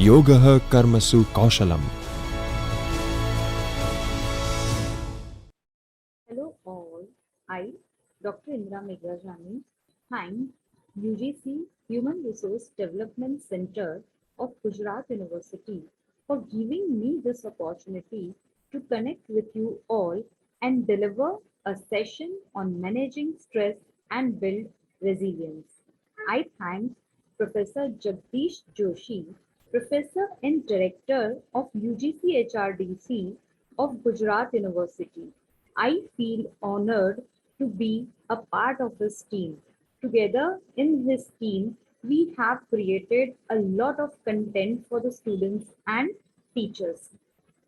Yogah Karmasu Kaushalam. Hello all, I, Dr. Indra Menghrajani, thank UGC Human Resource Development Center of Gujarat University for giving me this opportunity to connect with you all and deliver a session on managing stress and build resilience. I thank Professor Jagdish Joshi, Professor and Director of UGC HRDC of Gujarat University. I feel honored to be a part of this team. Together in this team, we have created a lot of content for the students and teachers.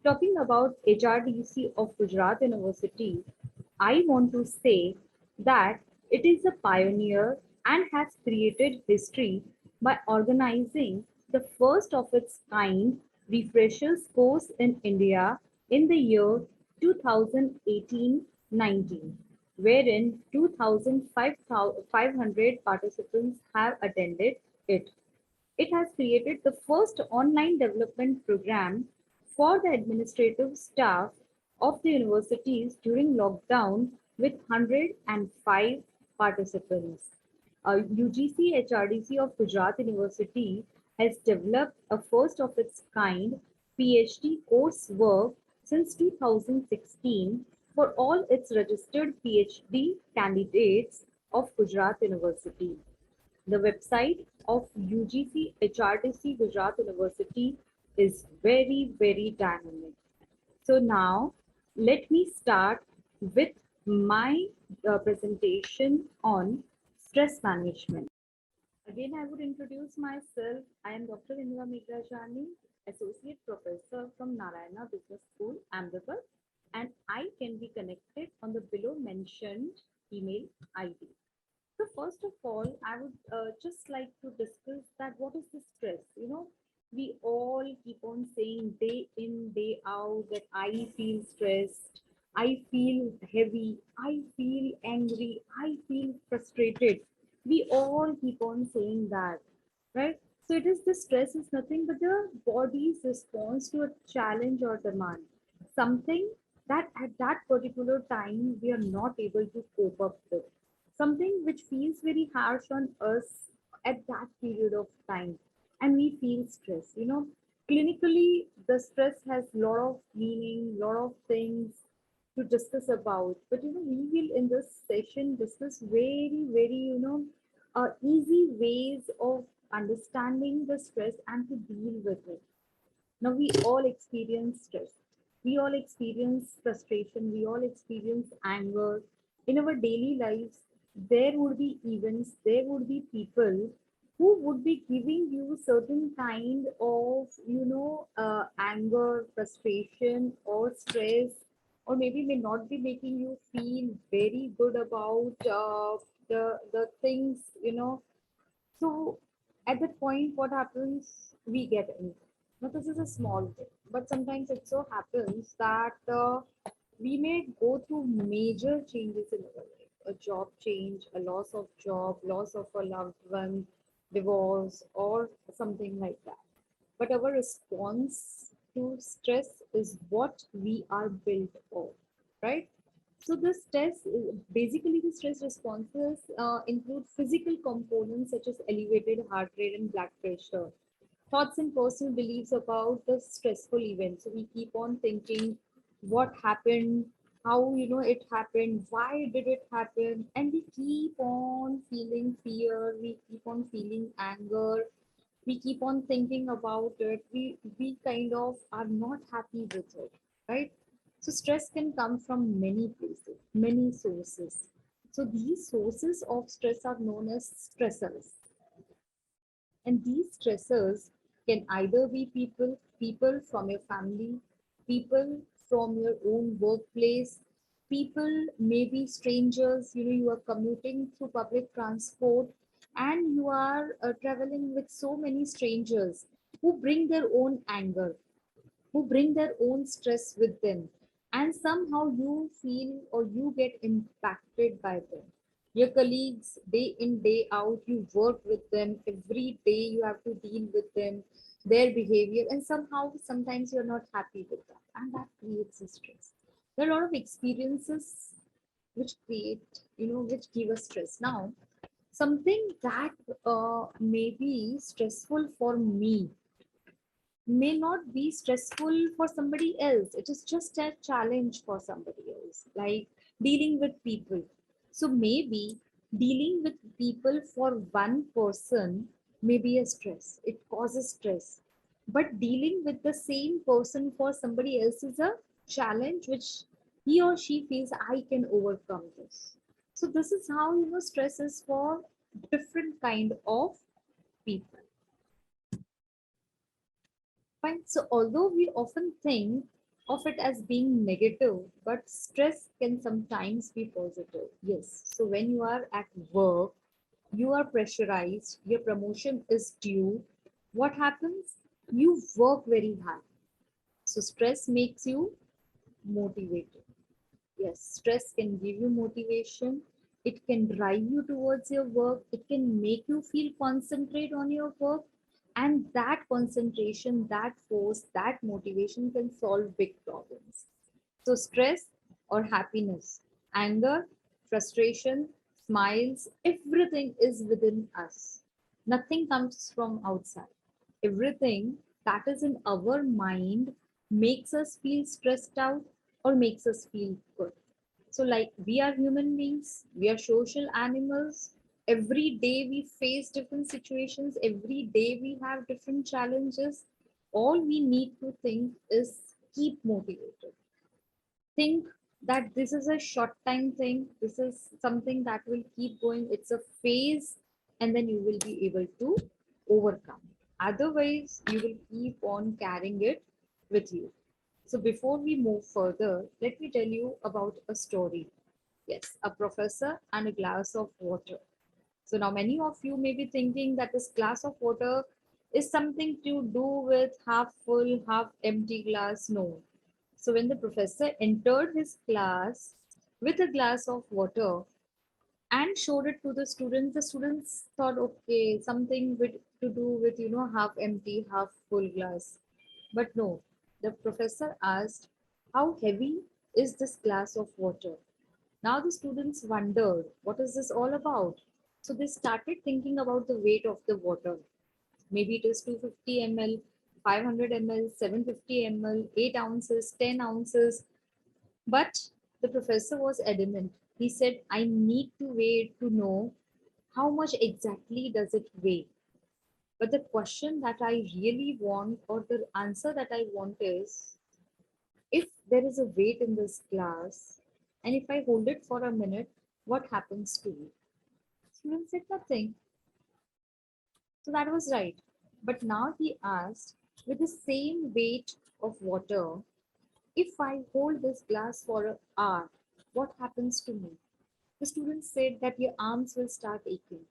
Talking about HRDC of Gujarat University, I want to say that it is a pioneer and has created history by organizing the first of its kind refreshers course in India in the year 2018-19, wherein 2,500 participants have attended it. It has created the first online development program for the administrative staff of the universities during lockdown with 105 participants. UGC HRDC of Gujarat University has developed a first of its kind PhD coursework since 2016 for all its registered PhD candidates of Gujarat University. The website of UGC HRDC Gujarat University is very, very dynamic. So now let me start with my presentation on stress management. Again, I would introduce myself. I am Dr. Indra Menghrajani, Associate Professor from Narayana Business School, Ahmedabad, and I can be connected on the below mentioned email ID. So first of all, I would just like to discuss that what is the stress? We all keep on saying day in, day out that I feel stressed, I feel heavy, I feel angry, I feel frustrated. We all keep on saying that, right? So it is the stress is nothing but the body's response to a challenge or demand, something that at that particular time we are not able to cope up with, something which feels very harsh on us at that period of time, and we feel stress. Clinically the stress has a lot of meaning, lot of things to discuss about, but we will in this session discuss very, very easy ways of understanding the stress and to deal with it. Now, we all experience stress. We all experience frustration. We all experience anger. In our daily lives, there would be events, there would be people who would be giving you certain kind of, anger, frustration, or stress, or maybe may not be making you feel very good about the things, so at that point, what happens? We get angry. Now, this is a small thing, but sometimes it so happens that we may go through major changes in our life, a job change, a loss of job, loss of a loved one, divorce, or something like that. But our response to stress is what we are built of, right? So the stress, basically the stress responses include physical components such as elevated heart rate and blood pressure, thoughts and personal beliefs about the stressful event. So we keep on thinking what happened, how it happened, why did it happen, and we keep on feeling fear, we keep on feeling anger, we keep on thinking about it, we kind of are not happy with it, right? So stress can come from many places, many sources. So these sources of stress are known as stressors, and these stressors can either be people from your family, people from your own workplace, people maybe strangers. You are commuting through public transport and you are traveling with so many strangers who bring their own anger, who bring their own stress with them, and somehow you feel or you get impacted by them. Your colleagues, day in day out, you work with them every day, you have to deal with them, their behavior, and somehow sometimes you're not happy with that, and that creates a stress. There are a lot of experiences which create, which give us stress. Now, something that may be stressful for me may not be stressful for somebody else. It is just a challenge for somebody else, like dealing with people. So maybe dealing with people for one person may be a stress. It causes stress. But dealing with the same person for somebody else is a challenge which he or she feels I can overcome this. So this is how stress is for different kind of people. Fine. So, although we often think of it as being negative, but stress can sometimes be positive. Yes. So, when you are at work, you are pressurized, your promotion is due. What happens? You work very hard. So, stress makes you motivated. Yes, stress can give you motivation. It can drive you towards your work. It can make you feel concentrate on your work. And that concentration, that force, that motivation can solve big problems. So, stress or happiness, anger, frustration, smiles, everything is within us. Nothing comes from outside. Everything that is in our mind makes us feel stressed out or makes us feel good. So, like, we are human beings, we are social animals. Every day we face different situations, every day we have different challenges. All we need to think is keep motivated. Think that this is a short time thing, this is something that will keep going, it's a phase, and then you will be able to overcome. Otherwise, you will keep on carrying it with you. So, before we move further, let me tell you about a story. Yes, a professor and a glass of water. So, now many of you may be thinking that this glass of water is something to do with half full, half empty glass. No. So, when the professor entered his class with a glass of water and showed it to the students thought, okay, something with to do with half empty, half full glass. But no, the professor asked, how heavy is this glass of water? Now the students wondered, what is this all about? So they started thinking about the weight of the water. Maybe it is 250 ml, 500 ml, 750 ml, 8 ounces, 10 ounces. But the professor was adamant. He said, I need to weigh it to know how much exactly does it weigh. But the question that I really want, or the answer that I want is, if there is a weight in this glass, and if I hold it for a minute, what happens to it? Student said nothing. So that was right. But now he asked, with the same weight of water, if I hold this glass for an hour, what happens to me? The student said that your arms will start aching.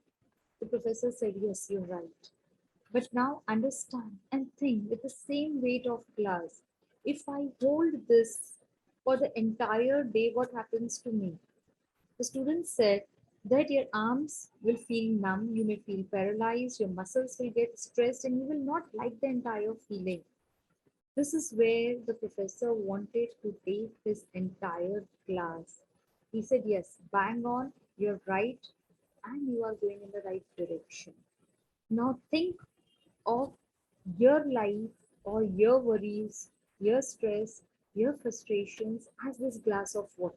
The professor said, yes, you're right. But now understand and think, with the same weight of glass, if I hold this for the entire day, what happens to me? The student said that your arms will feel numb, you may feel paralyzed, your muscles will get stressed, and you will not like the entire feeling. This is where the professor wanted to take his entire class. He said, yes, bang on, you're right, and you are going in the right direction. Now think of your life or your worries, your stress, your frustrations as this glass of water.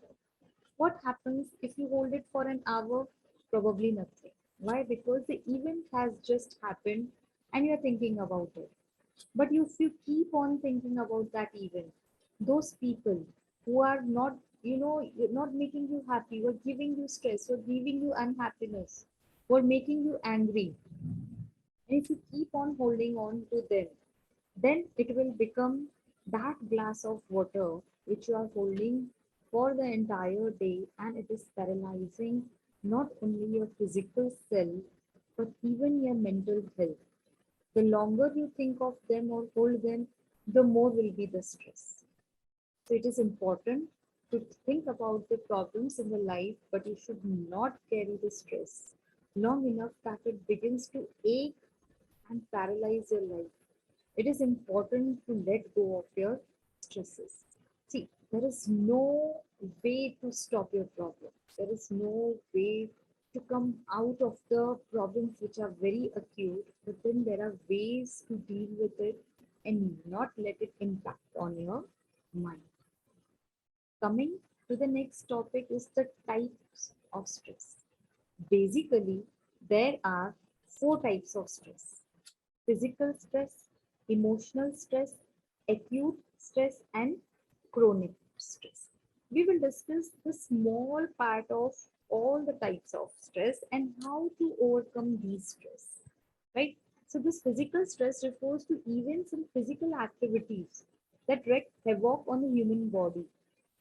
What happens if you hold it for an hour? Probably nothing. Why? Because the event has just happened and you're thinking about it. But if you keep on thinking about that event, those people who are not, you're not making you happy, were giving you stress, were giving you unhappiness, were making you angry, and if you keep on holding on to them, then it will become that glass of water which you are holding for the entire day, and it is paralyzing not only your physical self but even your mental health. The longer you think of them or hold them, the more will be the stress. So it is important to think about the problems in the life, but you should not carry the stress long enough that it begins to ache and paralyze your life. It is important to let go of your stresses. See, there is no way to stop your problem. There is no way to come out of the problems which are very acute, but then there are ways to deal with it and not let it impact on your mind. Coming to the next topic is the types of stress. Basically, there are four types of stress: physical stress, emotional stress, acute stress, and chronic stress. We will discuss the small part of all the types of stress and how to overcome these stress. Right? So, this physical stress refers to events and physical activities that wreak havoc on the human body.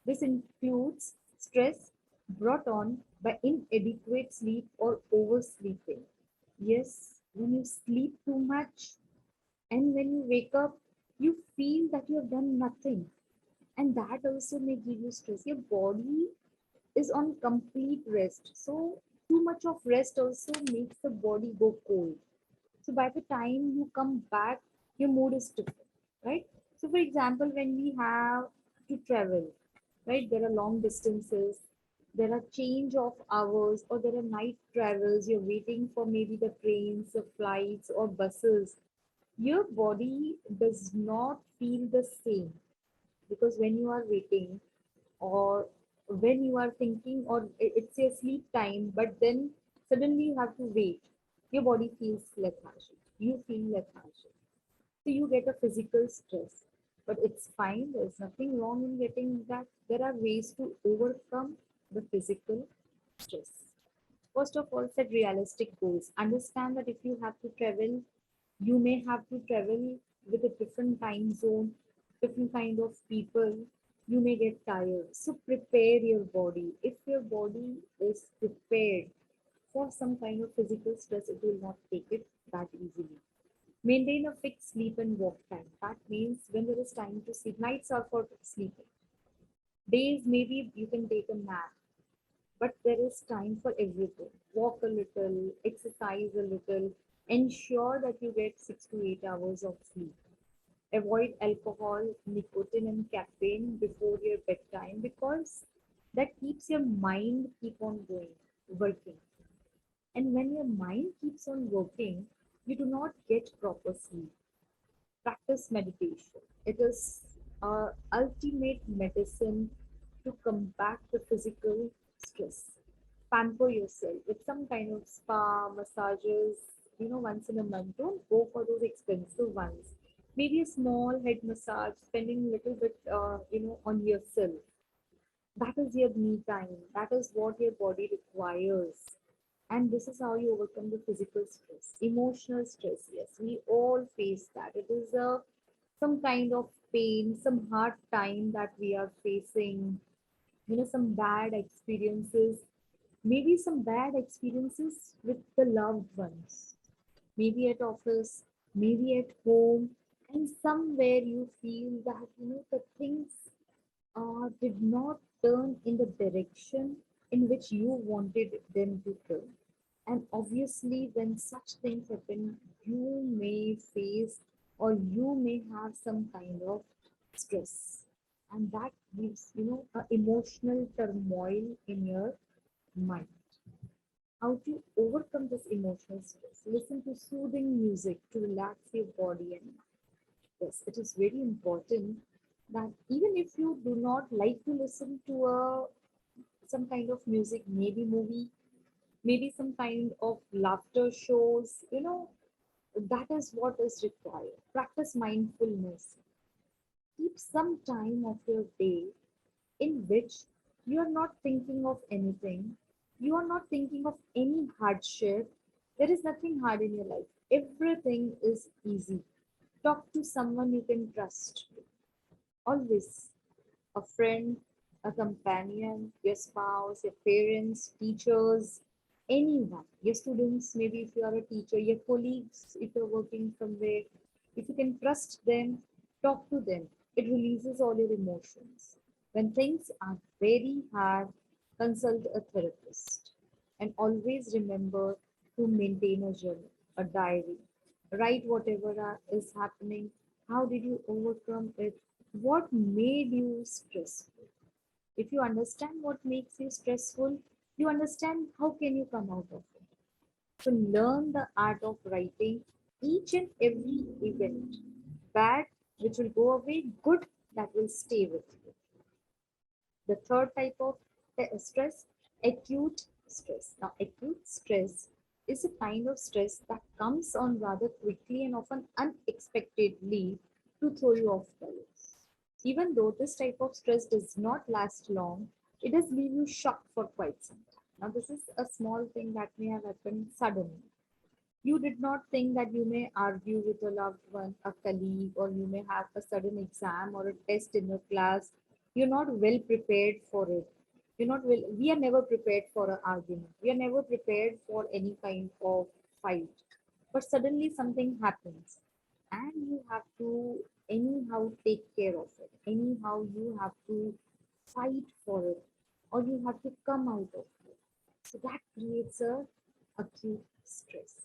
This includes stress brought on by inadequate sleep or oversleeping. Yes, when you sleep too much and when you wake up, you feel that you have done nothing. And that also may give you stress. Your body is on complete rest. So, too much of rest also makes the body go cold. So, by the time you come back, your mood is different, right? So, for example, when we have to travel, right, there are long distances, there are change of hours, or there are night travels, you're waiting for maybe the trains, the flights, or buses. Your body does not feel the same because when you are waiting or when you are thinking or it's your sleep time, but then suddenly you have to wait, your body feels lethargic. You feel lethargic. So you get a physical stress. But it's fine. There's nothing wrong in getting that. There are ways to overcome the physical stress. First of all, set realistic goals. Understand that if you have to travel, you may have to travel with a different time zone, different kind of people. You may get tired. So prepare your body. If your body is prepared for some kind of physical stress, it will not take it that easily. Maintain a fixed sleep and walk time. That means when there is time to sleep, nights are for sleeping. Days, maybe you can take a nap, but there is time for everything. Walk a little, exercise a little, ensure that you get 6 to 8 hours of sleep. Avoid alcohol, nicotine, and caffeine before your bedtime because that keeps your mind keep on going, working. And when your mind keeps on working, you do not get proper sleep. Practice meditation. It is our ultimate medicine to combat the physical stress. Pamper yourself with some kind of spa, massages, once in a month. Don't go for those expensive ones. Maybe a small head massage, spending a little bit, on yourself. That is your me time. That is what your body requires. And this is how you overcome the physical stress. Emotional stress, yes, we all face that. It is a some kind of pain, some hard time that we are facing, some bad experiences, maybe some bad experiences with the loved ones, maybe at office, maybe at home, and somewhere you feel that the things did not turn in the direction in which you wanted them to turn. And obviously, when such things happen, you may face or you may have some kind of stress. And that gives, a emotional turmoil in your mind. How to overcome this emotional stress? Listen to soothing music to relax your body and mind. Yes, it is very important that even if you do not like to listen to a some kind of music, maybe movie, maybe some kind of laughter shows, that is what is required. Practice mindfulness. Keep some time of your day in which you are not thinking of anything, you are not thinking of any hardship. There is nothing hard in your life, everything is easy. Talk to someone you can trust, always a friend, a companion, your spouse, your parents, teachers, anyone, your students, maybe if you are a teacher, your colleagues, if you're working somewhere, if you can trust them, talk to them. It releases all your emotions. When things are very hard, consult a therapist. And always remember to maintain a journal, a diary. Write whatever is happening. How did you overcome it? What made you stressful? If you understand what makes you stressful, you understand how can you come out of it. So learn the art of writing each and every event. Bad, which will go away, good, that will stay with you. The third type of stress, acute stress. Now, acute stress is a kind of stress that comes on rather quickly and often unexpectedly to throw you off balance. Even though this type of stress does not last long, it does leave you shocked for quite some time. Now, this is a small thing that may have happened suddenly. You did not think that you may argue with a loved one, a colleague, or you may have a sudden exam or a test in your class. You're not well prepared for it. You're not well. We are never prepared for an argument. We are never prepared for any kind of fight. But suddenly something happens, and you have to anyhow take care of it. Anyhow, you have to fight for it, or you have to come out of it. So that creates a acute stress.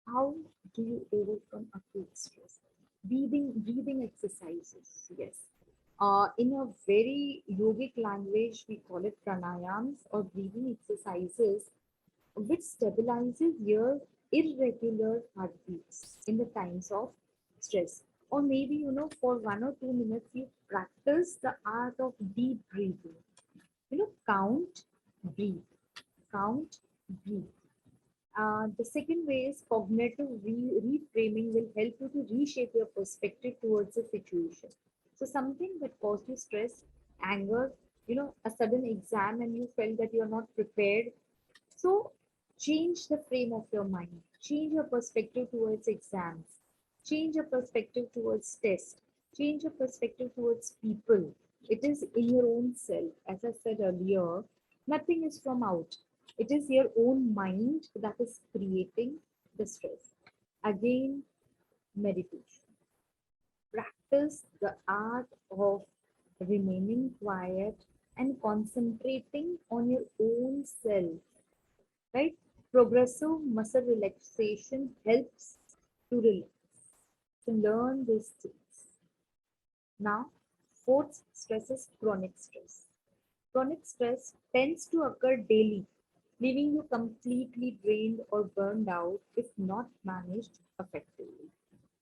How do you overcome acute stress? Breathing exercises. Yes. In a very yogic language, we call it pranayams or breathing exercises, which stabilizes your irregular heartbeats in the times of stress. Or maybe, for 1 or 2 minutes, you practice the art of deep breathing. Count, breathe, count, breathe. The second way is cognitive reframing will help you to reshape your perspective towards a situation. So something that caused you stress, anger, a sudden exam and you felt that you're not prepared. So change the frame of your mind, change your perspective towards exams, change your perspective towards tests, change your perspective towards people. It is in your own self. As I said earlier, nothing is from out. It is your own mind that is creating the stress. Again, meditation. Practice the art of remaining quiet and concentrating on your own self, right? Progressive muscle relaxation helps to relax, to learn these things. Now, fourth stress is chronic stress. Chronic stress tends to occur daily, leaving you completely drained or burned out if not managed effectively.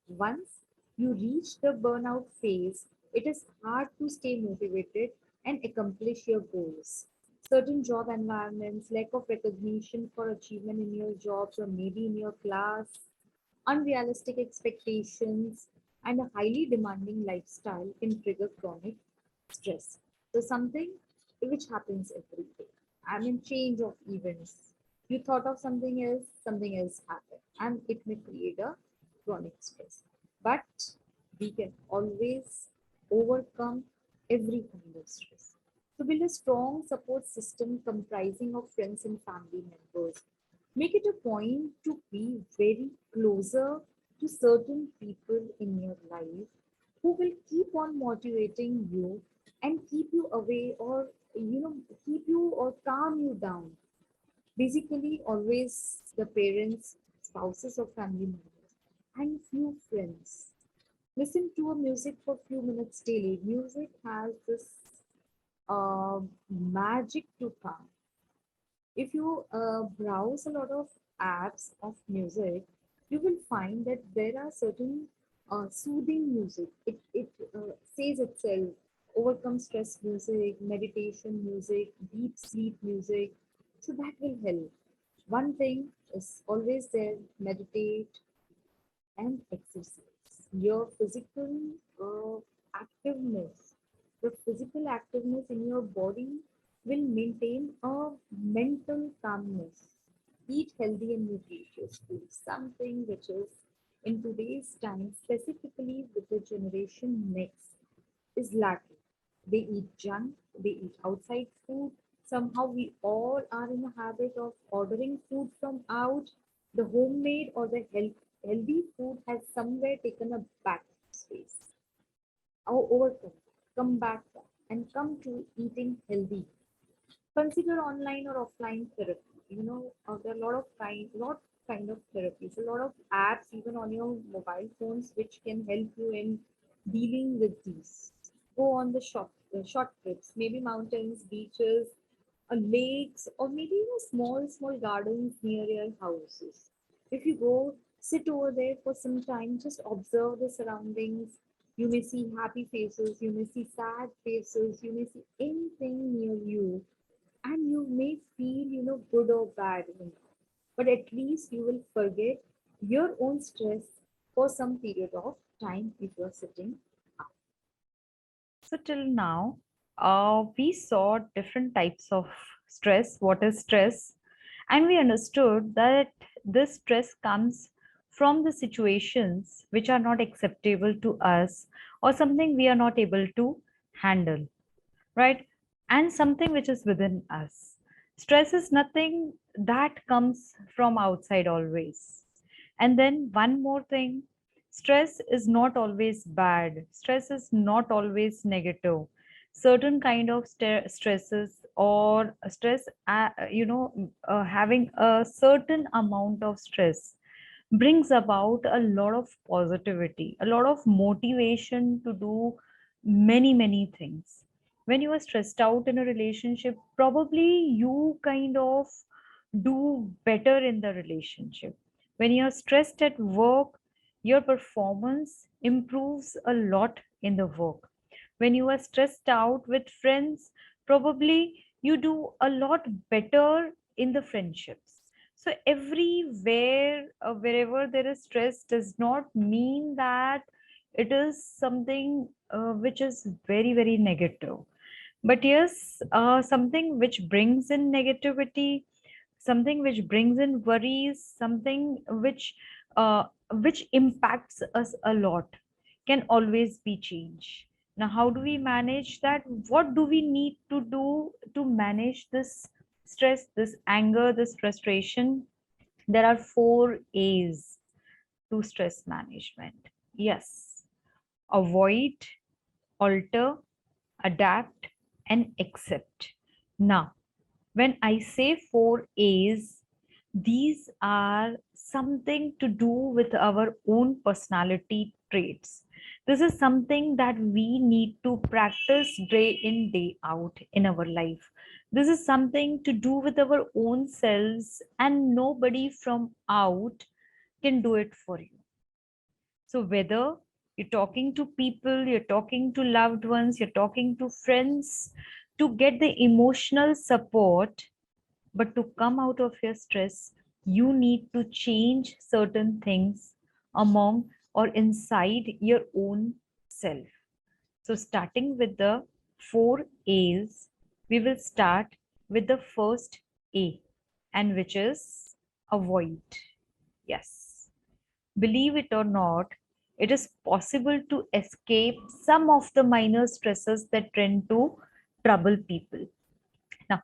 Once you reach the burnout phase, it is hard to stay motivated and accomplish your goals. Certain job environments, lack of recognition for achievement in your jobs or maybe in your class, unrealistic expectations, and a highly demanding lifestyle can trigger chronic stress. So something which happens every day. I mean, change of events. You thought of something else happened, and it may create a chronic stress. But we can always overcome every kind of stress. So build a strong support system comprising of friends and family members. Make it a point to be very closer to certain people in your life who will keep on motivating you and keep you away or keep you or calm you down. Basically, always the parents, spouses, or family members, and few friends. Listen to a music for few minutes daily. Music has this magic to calm. If you browse a lot of apps of music, you will find that there are certain soothing music. It says itself, overcome stress music, meditation music, deep sleep music. So that will help. One thing is always there, meditate and exercise. Your physical activeness, the physical activeness in your body will maintain a mental calmness. Eat healthy and nutritious food, something which is in today's time, specifically with the generation next, is lacking. They eat junk, they eat outside food. Somehow we all are in a habit of ordering food from out. The homemade or the healthy food has somewhere taken a back space. Overcome, come back and come to eating healthy. Consider online or offline therapy. There are a lot kind of therapies, a lot of apps even on your mobile phones which can help you in dealing with these. Go on the short trips, maybe mountains, beaches, lakes, or maybe small gardens near your houses. If you go sit over there for some time, just observe the surroundings. You may see happy faces, you may see sad faces, you may see anything near you, and you may feel good or bad, but at least you will forget your own stress for some period of time if you're sitting. So till now, we saw different types of stress. What is stress? And we understood that this stress comes from the situations which are not acceptable to us, or something we are not able to handle, right? And something which is within us. Stress is nothing that comes from outside always. And then one more thing, stress is not always bad. Stress is not always negative. Certain kind of stresses or stress, having a certain amount of stress brings about a lot of positivity, a lot of motivation to do many things. When you are stressed out in a relationship, probably you kind of do better in the relationship. When you're stressed at work, your performance improves a lot in the work. When you are stressed out with friends, probably you do a lot better in the friendships. So everywhere, wherever there is stress, does not mean that it is something which is very negative. But yes, something which brings in negativity, something which brings in worries, something which impacts us a lot, can always be changed. Now, how do we manage that? What do we need to do to manage this stress, this anger, this frustration? There are 4 A's to stress management. Yes, avoid, alter, adapt, and accept. Now, when I say 4 A's, these are something to do with our own personality traits. This is something that we need to practice day in, day out in our life. This is something to do with our own selves, and nobody from out can do it for you. So, whether you're talking to people, you're talking to loved ones, you're talking to friends, to get the emotional support, but to come out of your stress, you need to change certain things among or inside your own self. So, starting with the 4 A's, we will start with the first A, and which is avoid. Yes. Believe it or not, it is possible to escape some of the minor stresses that tend to trouble people. Now,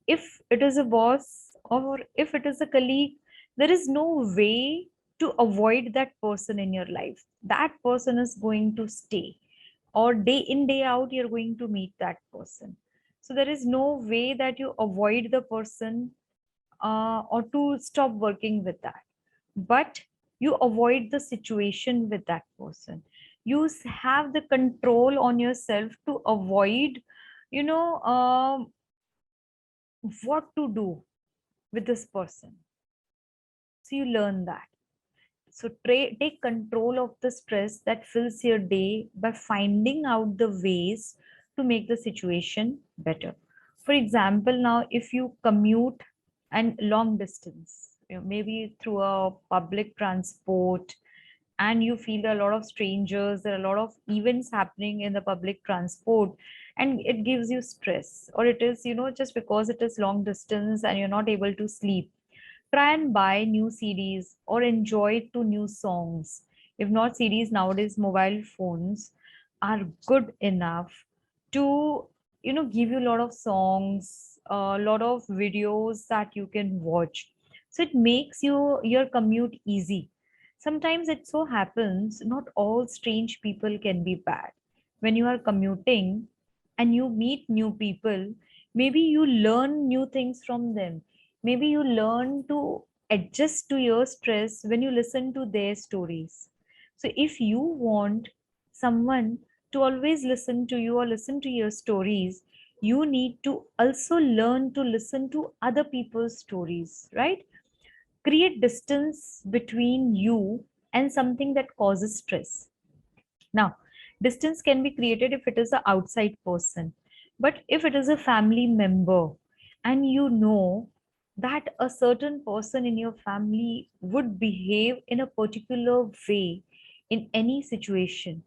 if it is a boss or if it is a colleague, there is no way to avoid that person in your life. That person is going to stay, or day in, day out, you're going to meet that person. So, there is no way that you avoid the person or to stop working with that, but you avoid the situation with that person. You have the control on yourself to avoid, you know what to do with this person. So you learn that. So take control of the stress that fills your day by finding out the ways to make the situation better. For example, now if you commute and long distance, maybe through a public transport, and you feel a lot of strangers, there are a lot of events happening in the public transport, and it gives you stress, or it is, just because it is long distance and you're not able to sleep, try and buy new CDs or enjoy to new songs. If not CDs, nowadays mobile phones are good enough to, give you a lot of songs, a lot of videos that you can watch. So it makes your commute easy. Sometimes it so happens not all strange people can be bad. When you are commuting and you meet new people, maybe you learn new things from them. Maybe you learn to adjust to your stress when you listen to their stories. So if you want someone to always listen to you or listen to your stories, you need to also learn to listen to other people's stories, right? Create distance between you and something that causes stress. Now, distance can be created if it is an outside person, but if it is a family member and you know that a certain person in your family would behave in a particular way in any situation,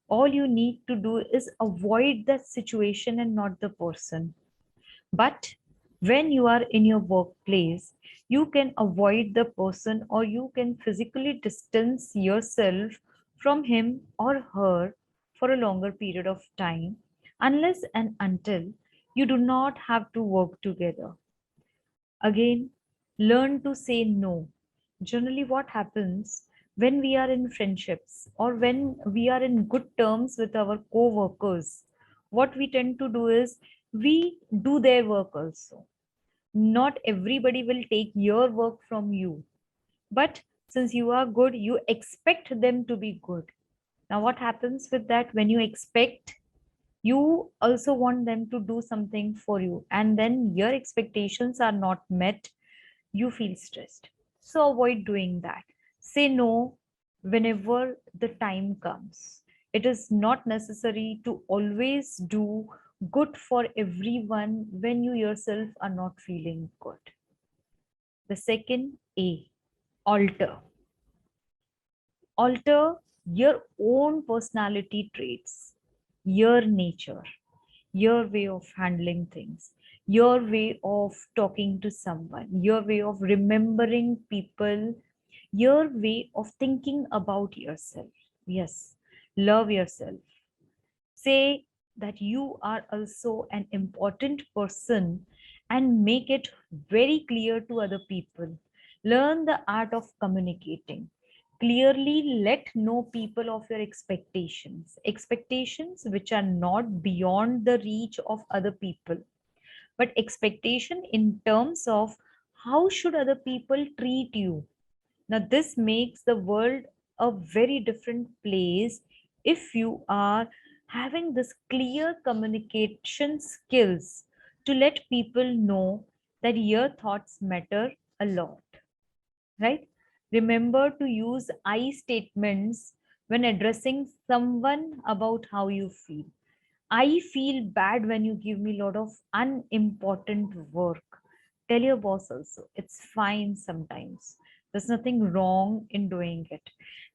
all you need to do is avoid that situation and not the person. But when you are in your workplace, you can avoid the person or you can physically distance yourself from him or her for a longer period of time, unless and until you do not have to work together. Again, learn to say no. Generally, what happens when we are in friendships or when we are in good terms with our co workers, what we tend to do is we do their work also. Not everybody will take your work from you, but since you are good, you expect them to be good. Now, what happens with that? When you expect, you also want them to do something for you, and then your expectations are not met, you feel stressed. So avoid doing that. Say no whenever the time comes. It is not necessary to always do good for everyone when you yourself are not feeling good. The second A, alter. Alter your own personality traits, your nature, your way of handling things, your way of talking to someone, your way of remembering people, your way of thinking about yourself. Yes, love yourself. Say that you are also an important person and make it very clear to other people. Learn the art of communicating. Clearly let know people of your expectations, expectations which are not beyond the reach of other people, but expectation in terms of how should other people treat you. Now, this makes the world a very different place if you are having this clear communication skills to let people know that your thoughts matter a lot, right? Remember to use I statements when addressing someone about how you feel. I feel bad when you give me a lot of unimportant work. Tell your boss also. It's fine sometimes. There's nothing wrong in doing it.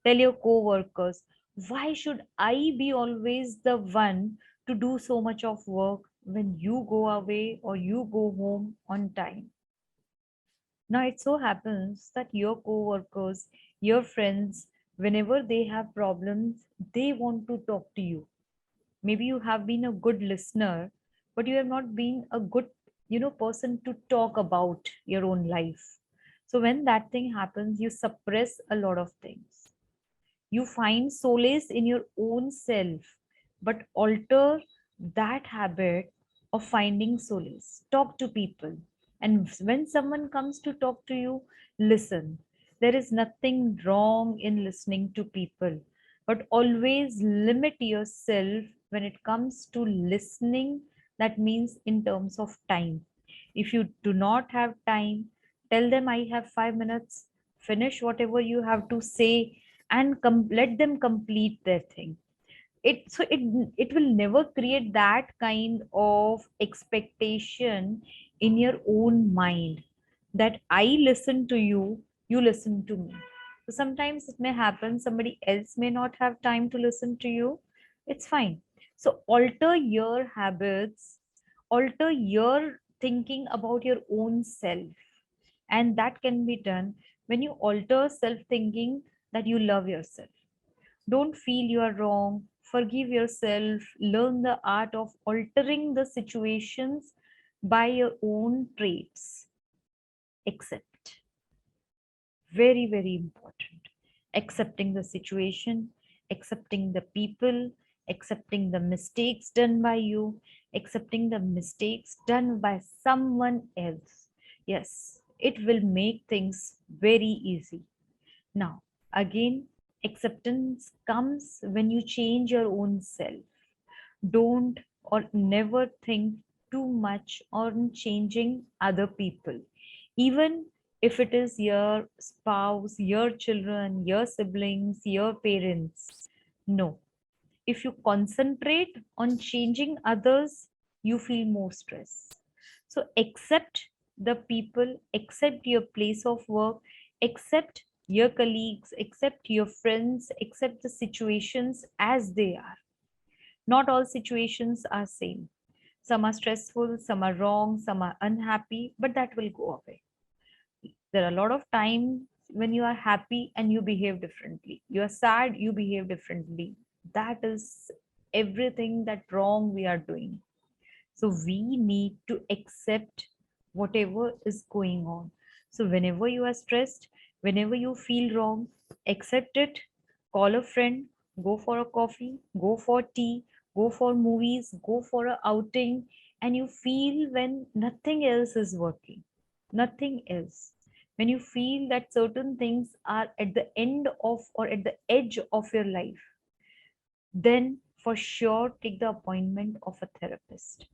Tell your co-workers, why should I be always the one to do so much of work when you go away or you go home on time? Now it so happens that your co-workers, your friends, whenever they have problems, they want to talk to you. Maybe you have been a good listener, but you have not been a good person to talk about your own life. So when that thing happens, you suppress a lot of things. You find solace in your own self, but alter that habit of finding solace. Talk to people. And when someone comes to talk to you, listen. There is nothing wrong in listening to people, but always limit yourself when it comes to listening. That means in terms of time. If you do not have time, tell them I have 5 minutes, finish whatever you have to say, and let them complete their thing. It will never create that kind of expectation in your own mind that I listen to you, you listen to me. So sometimes it may happen somebody else may not have time to listen to you. It's fine. So alter your habits, alter your thinking about your own self, and that can be done when you alter self thinking that you love yourself. Don't feel you are wrong. Forgive yourself. Learn the art of altering the situations by your own traits. Accept. Very, very important. Accepting the situation, accepting the people, accepting the mistakes done by you, accepting the mistakes done by someone else. Yes, it will make things very easy. Now, again, acceptance comes when you change your own self. Don't or never think too much on changing other people, even if it is your spouse, your children, your siblings, your parents. No, if you concentrate on changing others, you feel more stress. So accept the people, accept your place of work, accept your colleagues, accept your friends, accept the situations as they are. Not all situations are same. Some are stressful, some are wrong, some are unhappy, but that will go away. There are a lot of times when you are happy and you behave differently. You are sad, you behave differently. That is everything that wrong we are doing. So we need to accept whatever is going on. So whenever you are stressed, whenever you feel wrong, accept it, call a friend, go for a coffee, go for tea, go for movies, go for a outing, and you feel when nothing else is working, nothing else. When you feel that certain things are at the end of or at the edge of your life, then for sure take the appointment of a therapist.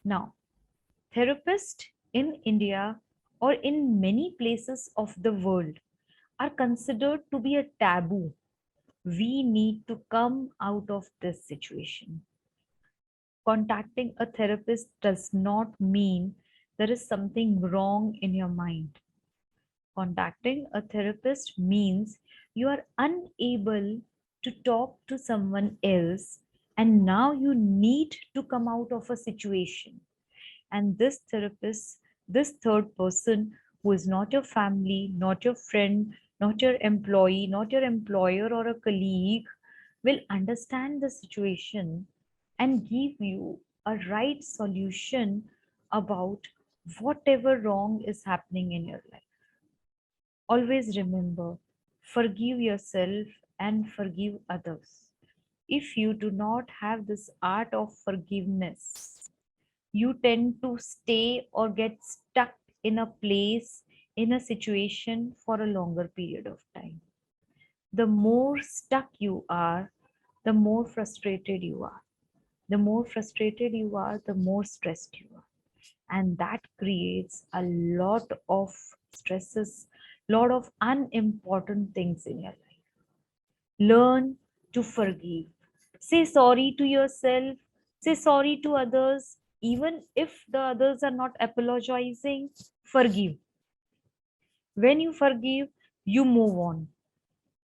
Now, therapists in India or in many places of the world are considered to be a taboo. We need to come out of this situation. Contacting a therapist does not mean there is something wrong in your mind. Contacting a therapist means you are unable to talk to someone else and now you need to come out of a situation. And this therapist, this third person who is not your family, not your friend, not your employee, not your employer or a colleague, will understand the situation and give you a right solution about whatever wrong is happening in your life. Always remember, forgive yourself and forgive others. If you do not have this art of forgiveness, you tend to stay or get stuck in a place, in a situation for a longer period of time. The more stuck you are, the more frustrated you are. The more frustrated you are, the more stressed you are. And that creates a lot of stresses, lot of unimportant things in your life. Learn to forgive. Say sorry to yourself, say sorry to others, even if the others are not apologizing, forgive. When you forgive, you move on.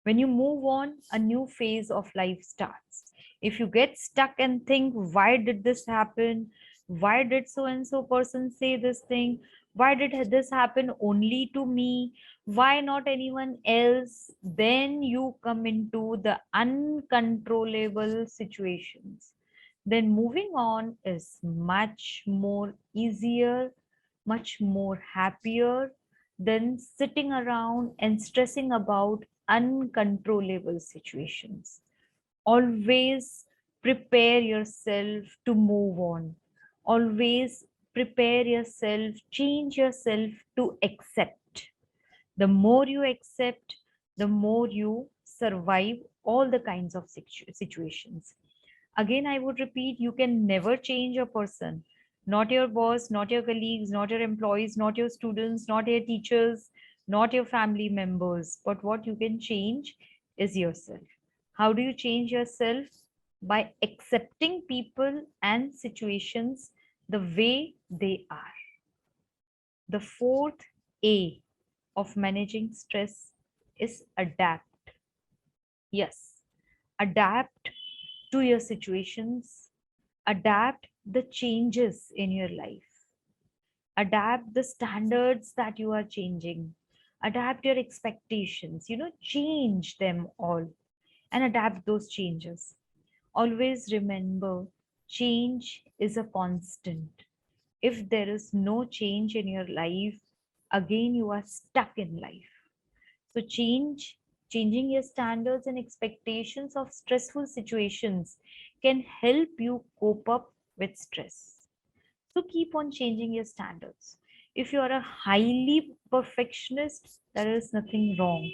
When you move on, a new phase of life starts. If you get stuck and think, why did this happen? Why did so and so person say this thing? Why did this happen only to me? Why not anyone else? Then you come into the uncontrollable situations. Then moving on is much more easier, much more happier than sitting around and stressing about uncontrollable situations. Always prepare yourself to move on. Always prepare yourself, change yourself to accept. The more you accept, the more you survive all the kinds of situations. Again, I would repeat, you can never change a person. Not your boss, not your colleagues, not your employees, not your students, not your teachers, not your family members. But what you can change is yourself. How do you change yourself? By accepting people and situations the way they are. The fourth A of managing stress is adapt. Yes, adapt to your situations, adapt the changes in your life, adapt the standards that you are changing, adapt your expectations, change them all and adapt those changes. Always remember, change is a constant. If there is no change in your life, again you are stuck in life. So changing your standards and expectations of stressful situations can help you cope up with stress. So keep on changing your standards. If you are a highly perfectionist, there is nothing wrong.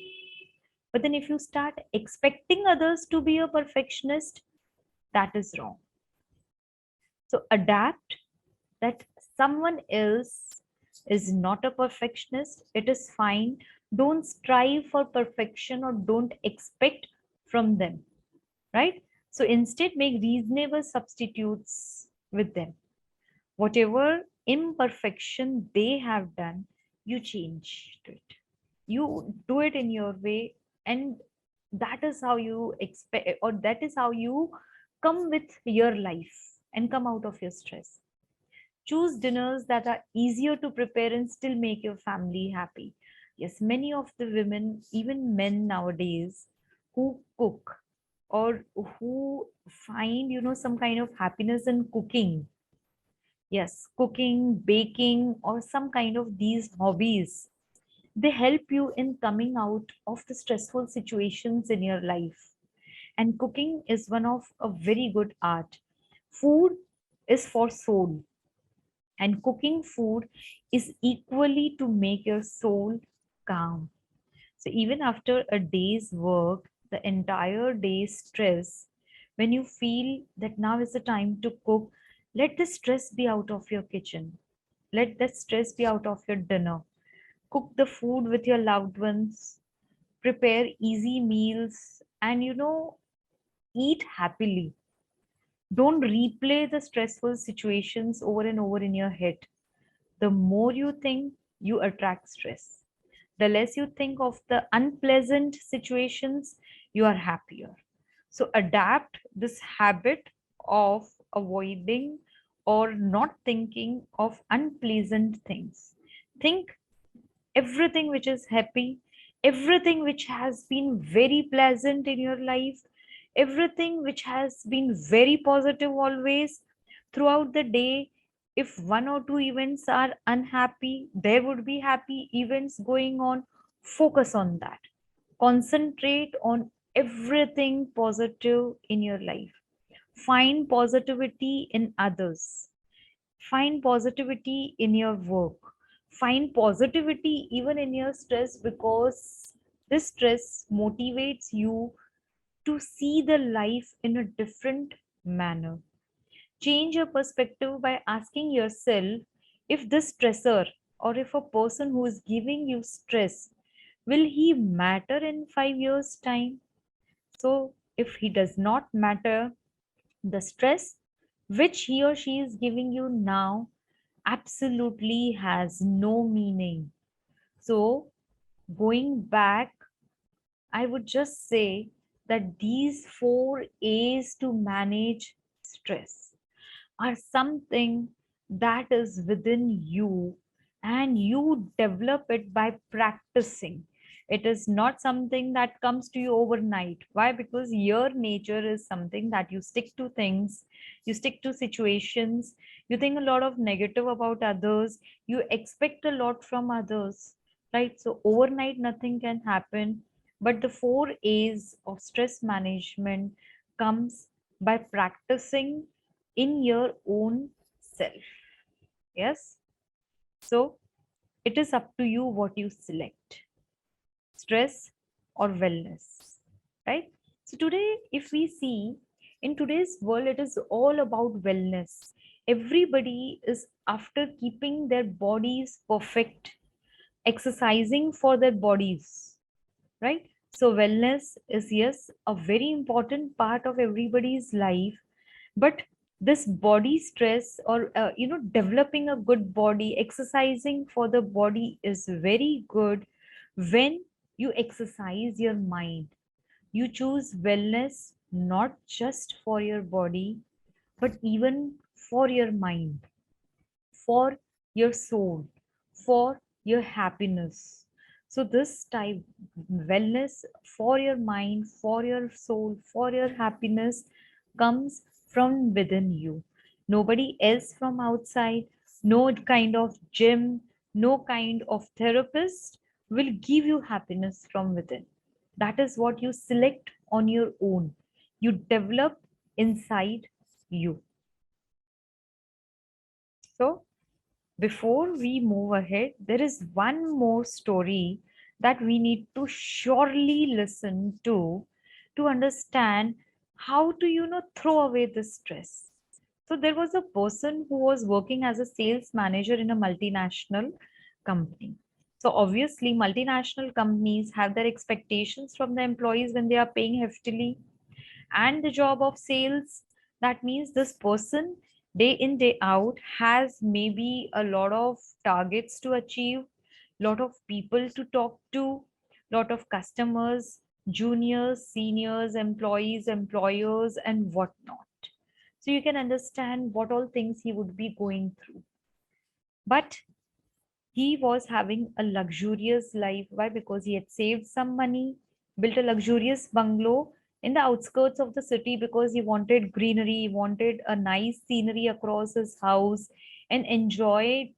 But then if you start expecting others to be a perfectionist, that is wrong. So adapt that someone else is not a perfectionist. It is fine. Don't strive for perfection or don't expect from them, right? So instead, make reasonable substitutes with them. Whatever imperfection they have done, you change to it. You do it in your way, and that is how you expect, or that is how you come with your life and come out of your stress. Choose dinners that are easier to prepare and still make your family happy. Yes, many of the women, even men nowadays, who cook or who find, some kind of happiness in cooking. Yes, cooking, baking, or some kind of these hobbies, they help you in coming out of the stressful situations in your life. And cooking is one of a very good art. Food is for soul, and cooking food is equally to make your soul calm. So even after a day's work, the entire day's stress, when you feel that now is the time to cook, let the stress be out of your kitchen. Let the stress be out of your dinner. Cook the food with your loved ones, prepare easy meals, and eat happily. Don't replay the stressful situations over and over in your head. The more you think, you attract stress. The less you think of the unpleasant situations, you are happier. So adapt this habit of avoiding or not thinking of unpleasant things. Think everything which is happy, everything which has been very pleasant in your life, everything which has been very positive always throughout the day. If one or two events are unhappy, there would be happy events going on. Focus on that. Concentrate on everything positive in your life. Find positivity in others. Find positivity in your work. Find positivity even in your stress, because this stress motivates you to see the life in a different manner. Change your perspective by asking yourself, if this stressor or if a person who is giving you stress, will he matter in 5 years time? So if he does not matter, the stress which he or she is giving you now absolutely has no meaning. So, going back, I would just say that these 4 A's to manage stress are something that is within you, and you develop it by practicing. It is not something that comes to you overnight. Why? Because your nature is something that you stick to things, you stick to situations, you think a lot of negative about others, you expect a lot from others, right? So overnight nothing can happen, but the 4 A's of stress management comes by practicing in your own self. Yes. So it is up to you what you select, stress or wellness, right? So today, if we see in today's world, it is all about wellness. Everybody is after keeping their bodies perfect, exercising for their bodies, right? So wellness is, yes, a very important part of everybody's life, but this body stress or developing a good body, exercising for the body is very good. When you exercise your mind, you choose wellness not just for your body but even for your mind, for your soul, for your happiness. So, this type wellness for your mind, for your soul, for your happiness comes from within you. Nobody else from outside, no kind of gym, no kind of therapist will give you happiness from within. That is what you select on your own. You develop inside you. So, before we move ahead, there is one more story that we need to surely listen to understand how to, throw away this stress. So there was a person who was working as a sales manager in a multinational company. So obviously, multinational companies have their expectations from the employees when they are paying heftily, and the job of sales, that means this person day in day out has maybe a lot of targets to achieve, lot of people to talk to, lot of customers, juniors, seniors, employees, employers, and whatnot. So you can understand what all things he would be going through. But he was having a luxurious life. Why? Because he had saved some money, built a luxurious bungalow in the outskirts of the city because he wanted greenery, he wanted a nice scenery across his house, and enjoy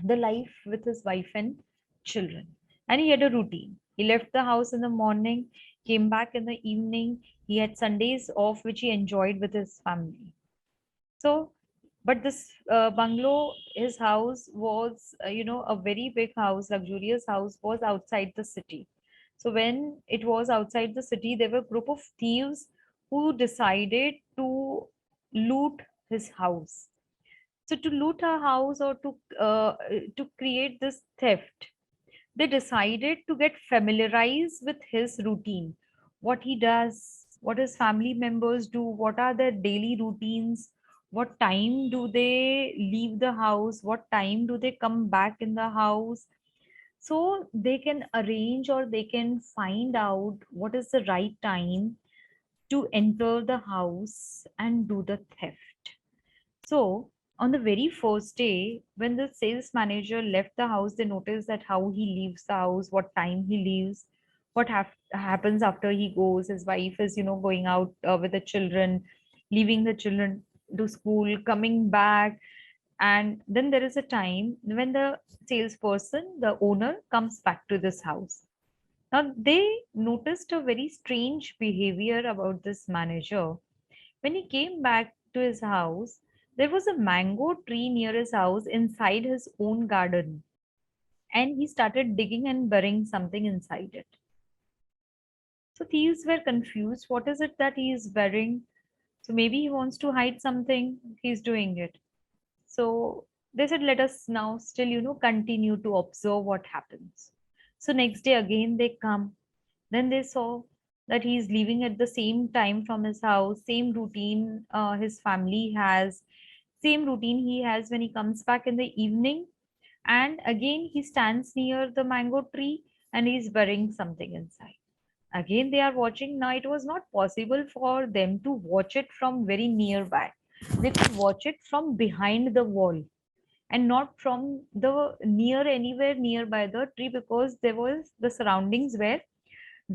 the life with his wife and children. And he had a routine. He left the house in the morning, came back in the evening. He had Sundays off, which he enjoyed with his family. So, but this bungalow, his house was, a very big house, luxurious house, was outside the city. So when it was outside the city, there were a group of thieves who decided to loot his house. So to loot a house, or to create this theft, they decided to get familiarized with his routine, what he does, what his family members do, what are their daily routines, what time do they leave the house, what time do they come back in the house. So they can arrange, or they can find out what is the right time to enter the house and do the theft. So, on the very first day, when the sales manager left the house, they noticed that how he leaves the house, what time he leaves, what happens after he goes. His wife is, going out with the children, leaving the children to school, coming back. And then there is a time when the salesperson, the owner, comes back to this house. Now, they noticed a very strange behavior about this manager. When he came back to his house, there was a mango tree near his house inside his own garden, and he started digging and burying something inside it. So thieves were confused. What is it that he is burying? So maybe he wants to hide something, he's doing it. So they said, let us now still, continue to observe what happens. So next day again they come. Then they saw that he is leaving at the same time from his house, same routine his family has, same routine he has when he comes back in the evening. And again, he stands near the mango tree and he's burying something inside. Again, they are watching. Now, it was not possible for them to watch it from very nearby. They could watch it from behind the wall and not from the near anywhere nearby the tree, because there was the surroundings were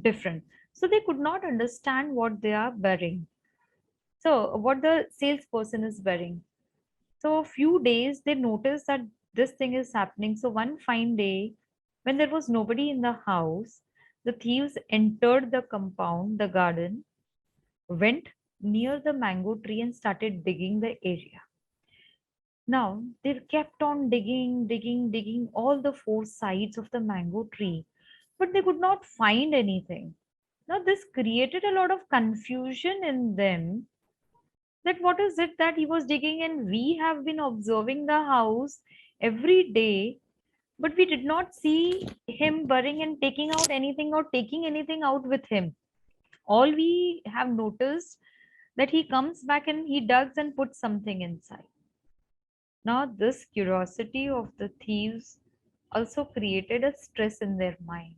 different. So they could not understand what they are burying. So what the salesperson is burying. So a few days they noticed that this thing is happening. So one fine day, when there was nobody in the house, the thieves entered the compound, the garden, went near the mango tree and started digging the area. Now they kept on digging all the four sides of the mango tree, but they could not find anything. Now this created a lot of confusion in them, that what is it that he was digging, and we have been observing the house every day, but we did not see him burying and taking out anything or taking anything out with him. All we have noticed that he comes back and he digs and puts something inside. Now this curiosity of the thieves also created a stress in their mind,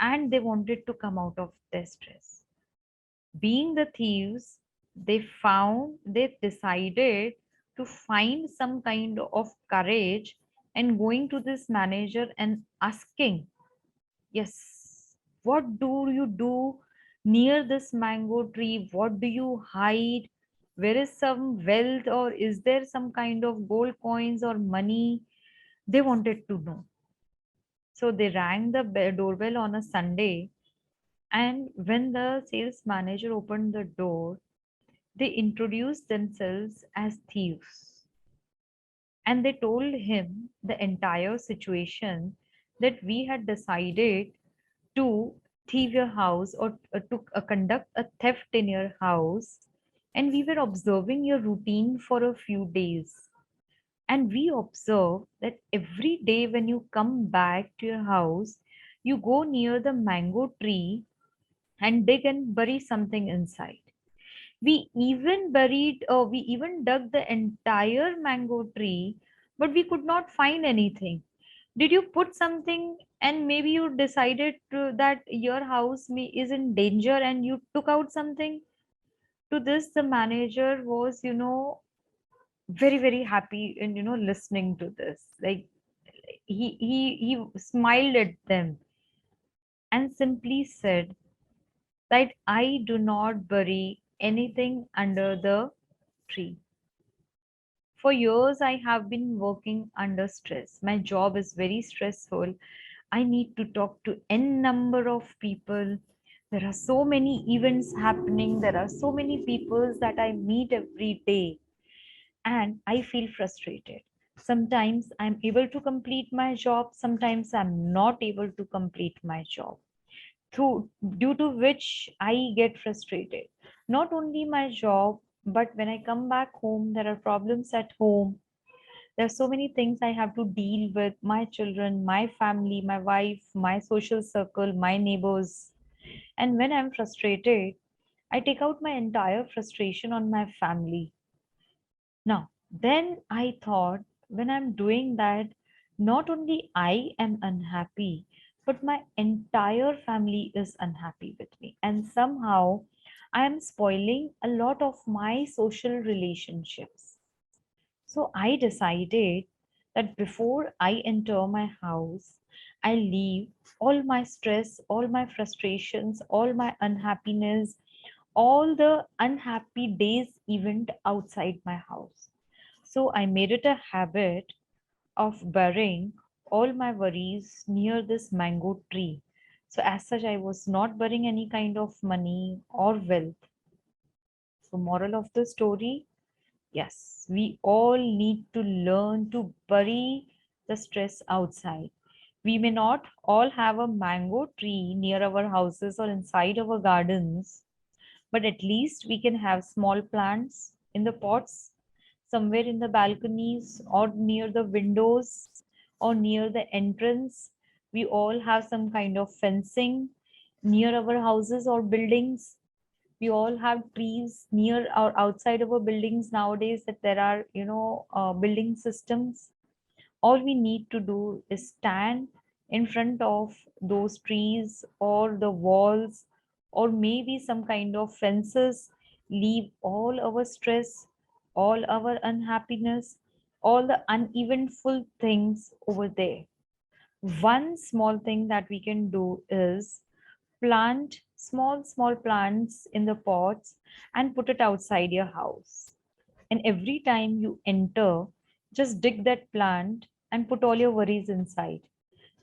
and they wanted to come out of their stress. Being the thieves, they decided to find some kind of courage and going to this manager and asking, yes, what do you do near this mango tree? What do you hide? Where is some wealth, or is there some kind of gold coins or money? They wanted to know. So they rang the doorbell on a Sunday, and when the sales manager opened the door, they introduced themselves as thieves. And they told him the entire situation, that we had decided to thieve your house, or to conduct a theft in your house, and we were observing your routine for a few days. And we observe that every day when you come back to your house, you go near the mango tree and dig and bury something inside. We even dug the entire mango tree, but we could not find anything. Did you put something, and maybe you decided that your house is in danger and you took out something? To this, the manager was, very, very happy and, listening to this. Like, he smiled at them and simply said that I do not bury anything under the tree. For years, I have been working under stress. My job is very stressful. I need to talk to n number of people. There are so many events happening. There are so many people that I meet every day, and I feel frustrated. Sometimes I'm able to complete my job. Sometimes I'm not able to complete my job, through due to which I get frustrated. Not only my job, but when I come back home, there are problems at home. There are so many things I have to deal with: my children, my family, my wife, my social circle, my neighbors. And when I'm frustrated, I take out my entire frustration on my family. Now, then I thought, when I'm doing that, not only I am unhappy, but my entire family is unhappy with me. And somehow I am spoiling a lot of my social relationships. So I decided that before I enter my house, I leave all my stress, all my frustrations, all my unhappiness, all the unhappy days event outside my house. So I made it a habit of burying all my worries near this mango tree. So as such, I was not burying any kind of money or wealth. So moral of the story, yes, we all need to learn to bury the stress outside. We may not all have a mango tree near our houses or inside our gardens, but at least we can have small plants in the pots, somewhere in the balconies or near the windows or near the entrance. We all have some kind of fencing near our houses or buildings. We all have trees near or outside of our buildings nowadays, that there are, building systems. All we need to do is stand in front of those trees or the walls, or maybe some kind of fences, leave all our stress, all our unhappiness, all the uneventful things over there. One small thing that we can do is plant small plants in the pots and put it outside your house. And every time you enter, just dig that plant and put all your worries inside.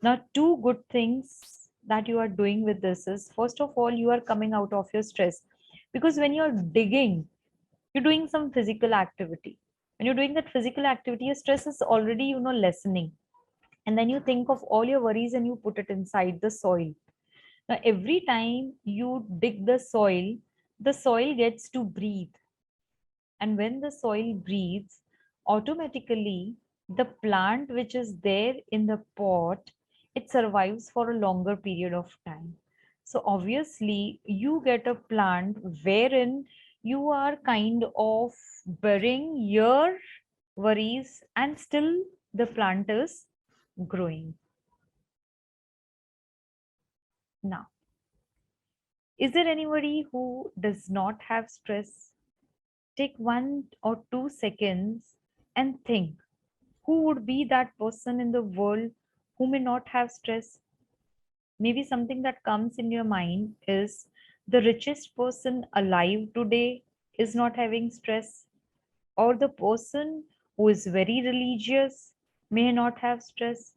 Now, two good things that you are doing with this is, first of all, you are coming out of your stress, because when you're digging, you're doing some physical activity. When you're doing that physical activity, your stress is already, lessening. And then you think of all your worries and you put it inside the soil. Now, every time you dig the soil gets to breathe. And when the soil breathes, automatically the plant which is there in the pot, it survives for a longer period of time. So obviously you get a plant wherein you are kind of burying your worries, and still the plant is growing. Now, is there anybody who does not have stress? Take 1 or 2 seconds and think, who would be that person in the world who may not have stress? Maybe something that comes in your mind is, the richest person alive today is not having stress, or the person who is very religious may not have stress,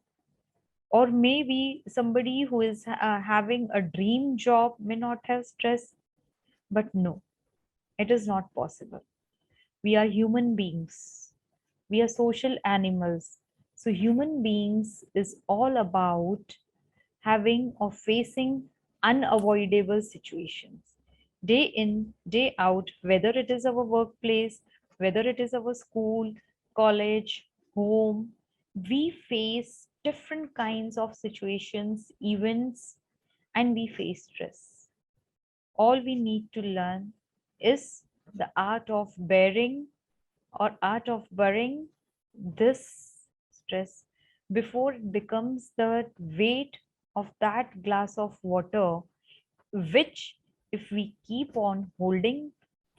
or maybe somebody who is having a dream job may not have stress. But no, it is not possible. We are human beings. We are social animals. So human beings is all about having or facing unavoidable situations day in, day out, whether it is our workplace, whether it is our school, college, home. We face different kinds of situations, events, and we face stress. All we need to learn is the art of bearing or art of bearing this stress before it becomes the weight of that glass of water, which, if we keep on holding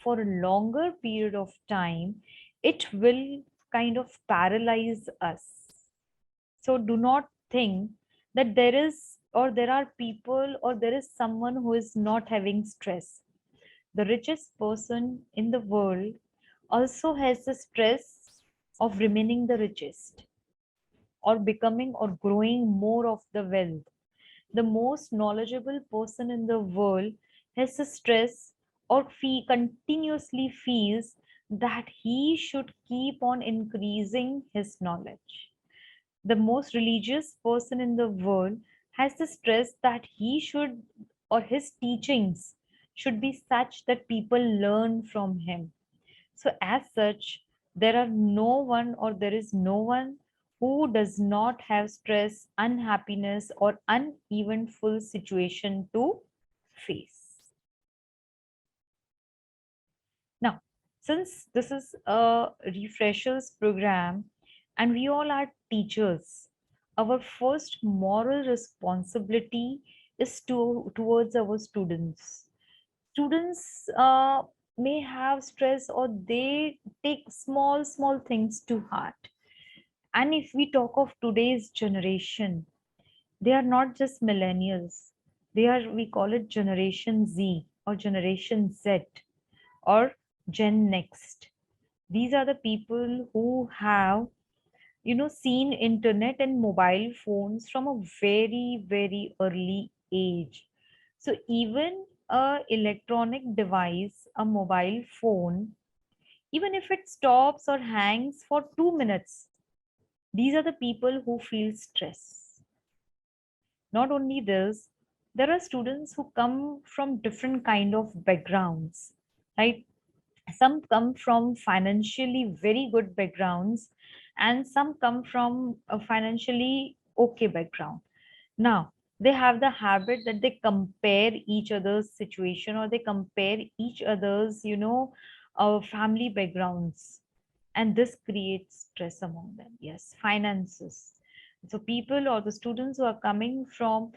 for a longer period of time, it will kind of paralyze us. So do not think that there is or there are people or there is someone who is not having stress. The richest person in the world also has the stress of remaining the richest or becoming or growing more of the wealth. The most knowledgeable person in the world has the stress or continuously feels that he should keep on increasing his knowledge. The most religious person in the world has the stress that he should or his teachings should be such that people learn from him. So, as such, there are no one or there is no one who does not have stress, unhappiness, or uneventful situation to face. Now, since this is a refreshers program and we all are teachers, our first moral responsibility is towards our students. Students may have stress or they take small things to heart. And if we talk of today's generation, they are not just millennials. They are, we call it Generation Z or Generation Z or Gen Next. These are the people who have, seen internet and mobile phones from a very early age. So even a electronic device, a mobile phone, even if it stops or hangs for 2 minutes, these are the people who feel stress. Not only this, there are students who come from different kind of backgrounds, right? Some come from financially very good backgrounds and some come from a financially okay background. Now they have the habit that they compare each other's situation or they compare each other's family backgrounds, and this creates stress among them. Yes, finances. So people or the students who are coming from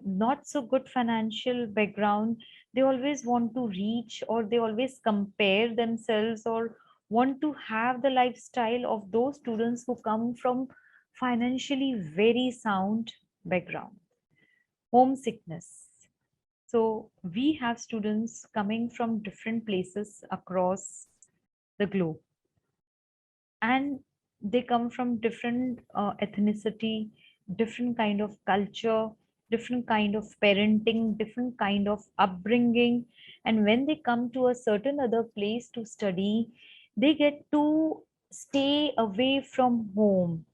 not so good financial background, they always want to reach or they always compare themselves or want to have the lifestyle of those students who come from financially very sound background. Homesickness. So we have students coming from different places across the globe, and they come from different ethnicity, different kind of culture, different kind of parenting, different kind of upbringing. And when they come to a certain other place to study, they get to stay away from home,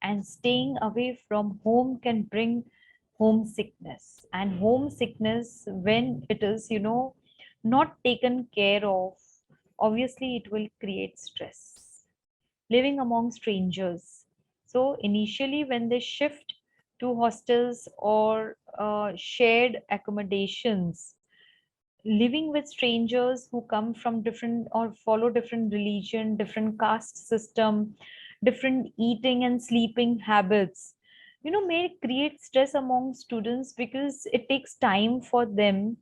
and staying away from home can bring homesickness. And homesickness, when it is not taken care of, obviously it will create stress. Living among strangers. So initially, when they shift to hostels or shared accommodations, living with strangers who come from different or follow different religion, different caste system, different eating and sleeping habits, may create stress among students because it takes time for them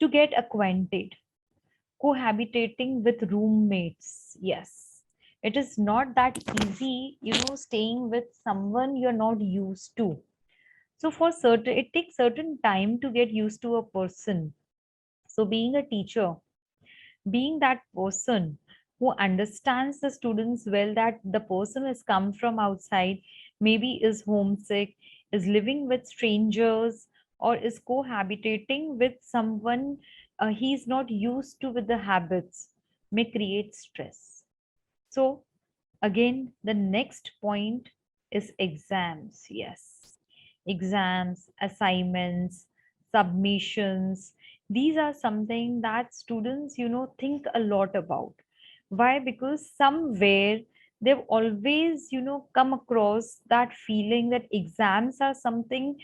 to get acquainted. Cohabitating with roommates, yes, it is not that easy, staying with someone you're not used to. So for certain, it takes certain time to get used to a person. So being a teacher, being that person who understands the students well, that the person has come from outside, maybe is homesick, is living with strangers, or is cohabitating with someone he's not used to with the habits, may create stress. So Again, the next point is exams. Yes, exams, assignments, submissions. These are something that students, think a lot about. Why? Because somewhere they've always, come across that feeling that exams are something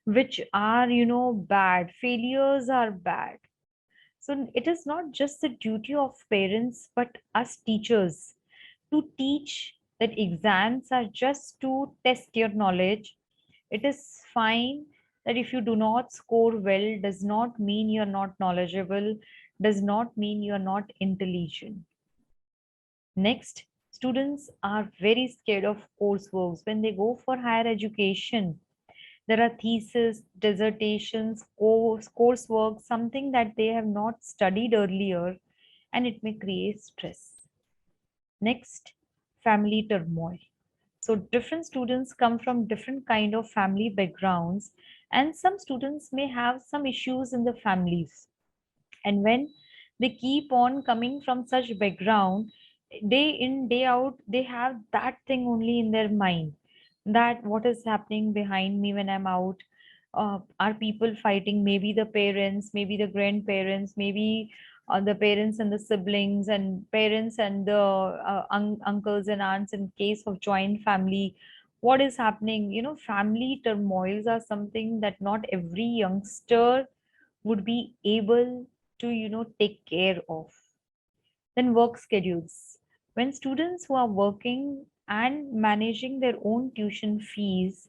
which are, bad. Failures are bad. So it is not just the duty of parents, but us teachers to teach that exams are just to test your knowledge. It is fine that if you do not score well, does not mean you're not knowledgeable, does not mean you're not intelligent. Next, students are very scared of courseworks. When they go for higher education, there are thesis, dissertations, coursework, something that they have not studied earlier, and it may create stress. Next, family turmoil. So different students come from different kind of family backgrounds, and some students may have some issues in the families. And when they keep on coming from such background, day in day out, they have that thing only in their mind, that what is happening behind me when I'm out. Are people fighting? Maybe the parents, maybe the grandparents, maybe the parents and the siblings, and parents and the uncles and aunts in case of joint family. What is happening? Family turmoils are something that not every youngster would be able to take care of. Then work schedules. When students who are working and managing their own tuition fees,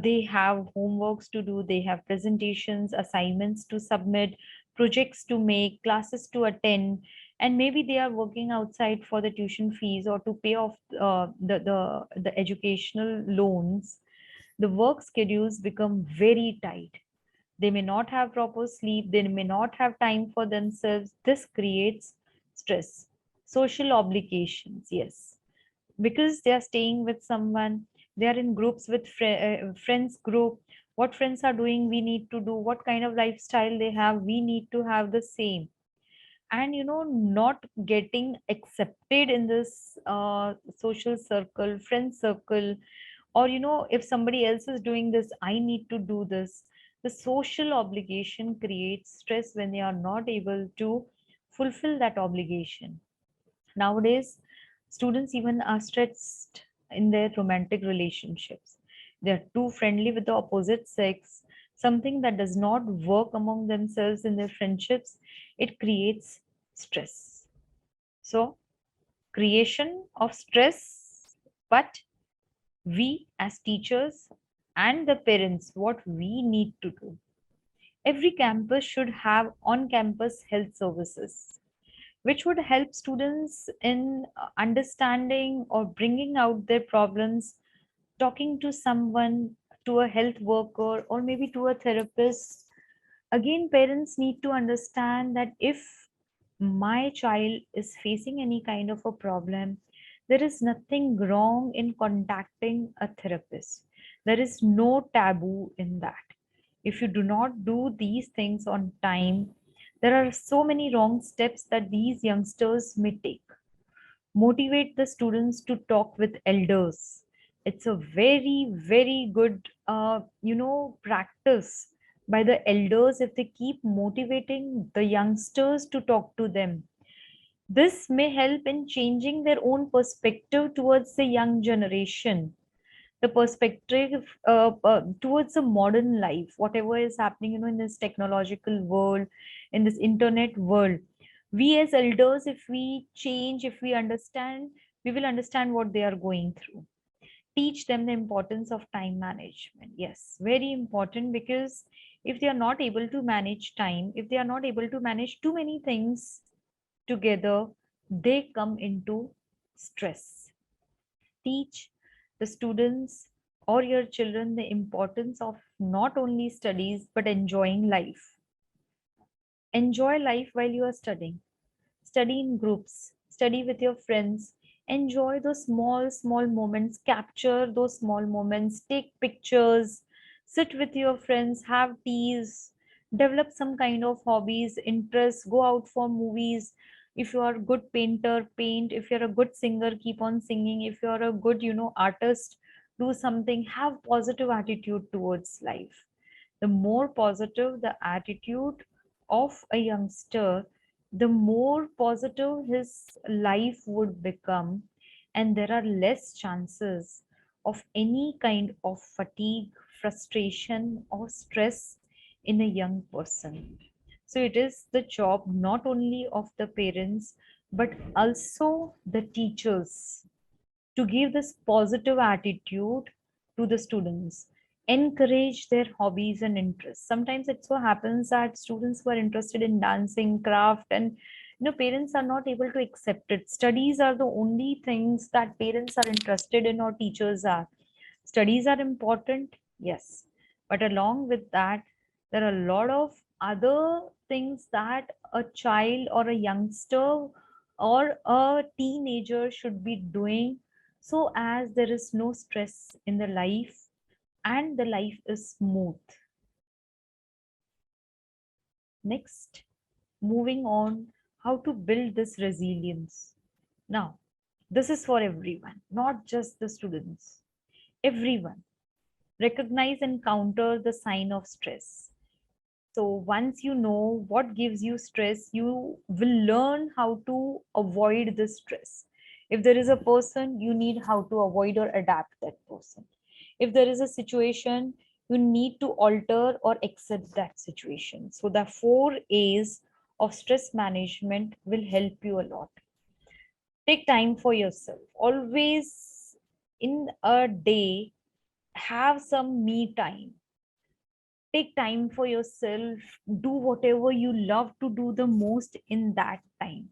they have homeworks to do, they have presentations, assignments to submit, projects to make, classes to attend, and maybe they are working outside for the tuition fees or to pay off the educational loans. The work schedules become very tight. They may not have proper sleep, they may not have time for themselves. This creates stress. Social obligations, yes, because they are staying with someone, they are in groups with friends group. What friends are doing, we need to do. What kind of lifestyle they have, we need to have the same. And not getting accepted in this social circle, friend circle, or if somebody else is doing this, I need to do this. The social obligation creates stress when they are not able to fulfill that obligation. Nowadays, students even are stressed in their romantic relationships. They're too friendly with the opposite sex, something that does not work among themselves in their friendships. It creates stress. So, creation of stress, but we as teachers and the parents, what we need to do. Every campus should have on campus health services, which would help students in understanding or bringing out their problems, talking to someone, to a health worker, or maybe to a therapist. Again, parents need to understand that if my child is facing any kind of a problem, there is nothing wrong in contacting a therapist. There is no taboo in that. If you do not do these things on time, there are so many wrong steps that these youngsters may take. Motivate the students to talk with elders. It's a very, very good, practice by the elders if they keep motivating the youngsters to talk to them. This may help in changing their own perspective towards the young generation, the perspective towards the modern life, whatever is happening, in this technological world, in this internet world. We as elders, if we change, if we understand, we will understand what they are going through. Teach them the importance of time management. Yes, very important, because if they are not able to manage time, if they are not able to manage too many things together, they come into stress. Teach the students or your children the importance of not only studies but enjoying life. Enjoy life while you are studying. Study in groups, study with your friends. Enjoy those small, small moments, capture those small moments, take pictures, sit with your friends, have teas, develop some kind of hobbies, interests, go out for movies. If you are a good painter, paint. If you're a good singer, keep on singing. If you're a good, artist, do something. Have positive attitude towards life. The more positive the attitude of a youngster, the more positive his life would become, and there are less chances of any kind of fatigue, frustration, or stress in a young person. So it is the job not only of the parents but also the teachers to give this positive attitude to the students, encourage their hobbies and interests. Sometimes it so happens that students who are interested in dancing, craft, and parents are not able to accept it. Studies are the only things that parents are interested in or teachers are. Studies are important, yes, but along with that, there are a lot of other things that a child or a youngster or a teenager should be doing, so as there is no stress in the life and the life is smooth. Next, moving on, how to build this resilience. Now, this is for everyone, not just the students. Everyone recognize and counter the sign of stress. So once you know what gives you stress, you will learn how to avoid the stress. If there is a person, you need how to avoid or adapt that person. If there is a situation, you need to alter or accept that situation. So the 4 A's of stress management will help you a lot. Take time for yourself. Always in a day, have some me time. Take time for yourself. Do whatever you love to do the most in that time,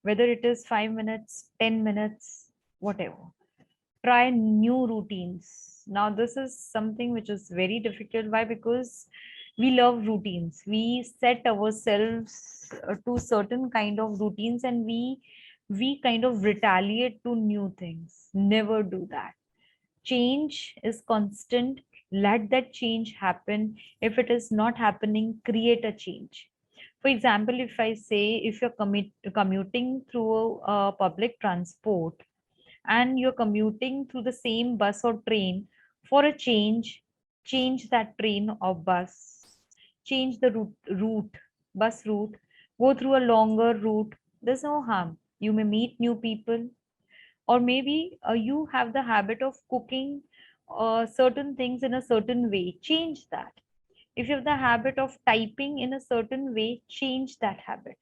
whether it is 5 minutes, 10 minutes, whatever. Try new routines. Now this is something which is very difficult. Why? Because we love routines. We set ourselves to certain kind of routines, and we kind of retaliate to new things. Never do that. Change is constant. Let that change happen. If it is not happening, create a change. For example, if I say, if you're commuting through a public transport and you're commuting through the same bus or train, for a change that train or bus, change the route, bus route, go through a longer route. There's no harm. You may meet new people, or maybe you have the habit of cooking certain things in a certain way. Change that. If you have the habit of typing in a certain way, change that habit.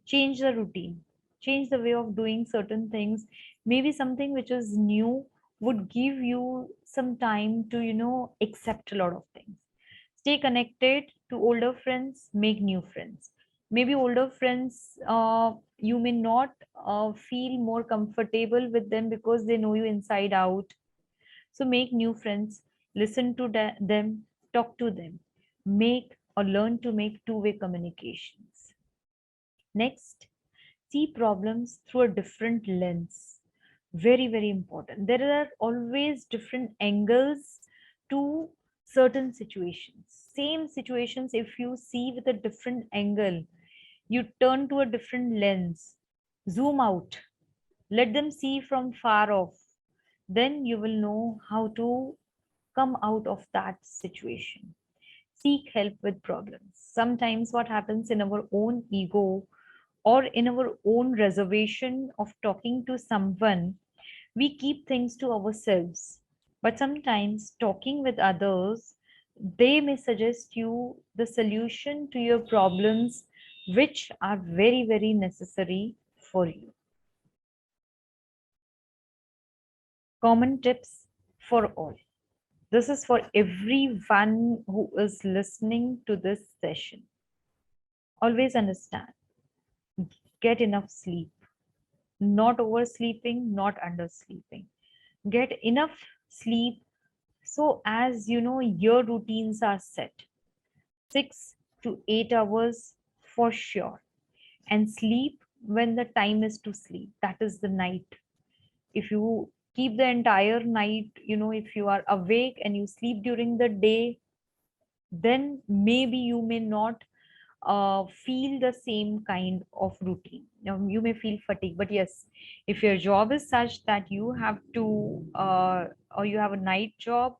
Change the routine. Change the way of doing certain things. Maybe something which is new would give you some time to, accept a lot of things. Stay connected to older friends, make new friends. Maybe older friends, you may not feel more comfortable with them because they know you inside out. So make new friends, listen to them, talk to them, make or learn to make two-way communications. Next, see problems through a different lens. Very, very important. There are always different angles to certain situations. Same situations, if you see with a different angle, you turn to a different lens, zoom out, let them see from far off, then you will know how to come out of that situation. Seek help with problems. Sometimes what happens in our own ego or in our own reservation of talking to someone, we keep things to ourselves. But sometimes talking with others, they may suggest you the solution to your problems, which are very, very necessary for you. Common tips for all. This is for everyone who is listening to this session. Always understand, get enough sleep, not oversleeping, not undersleeping. Get enough sleep so as your routines are set. 6 to 8 hours for sure. And sleep when the time is to sleep. That is the night. If you keep the entire night, if you are awake and you sleep during the day, then maybe you may not feel the same kind of routine. Now, you may feel fatigue, but yes, if your job is such that you have to, or you have a night job,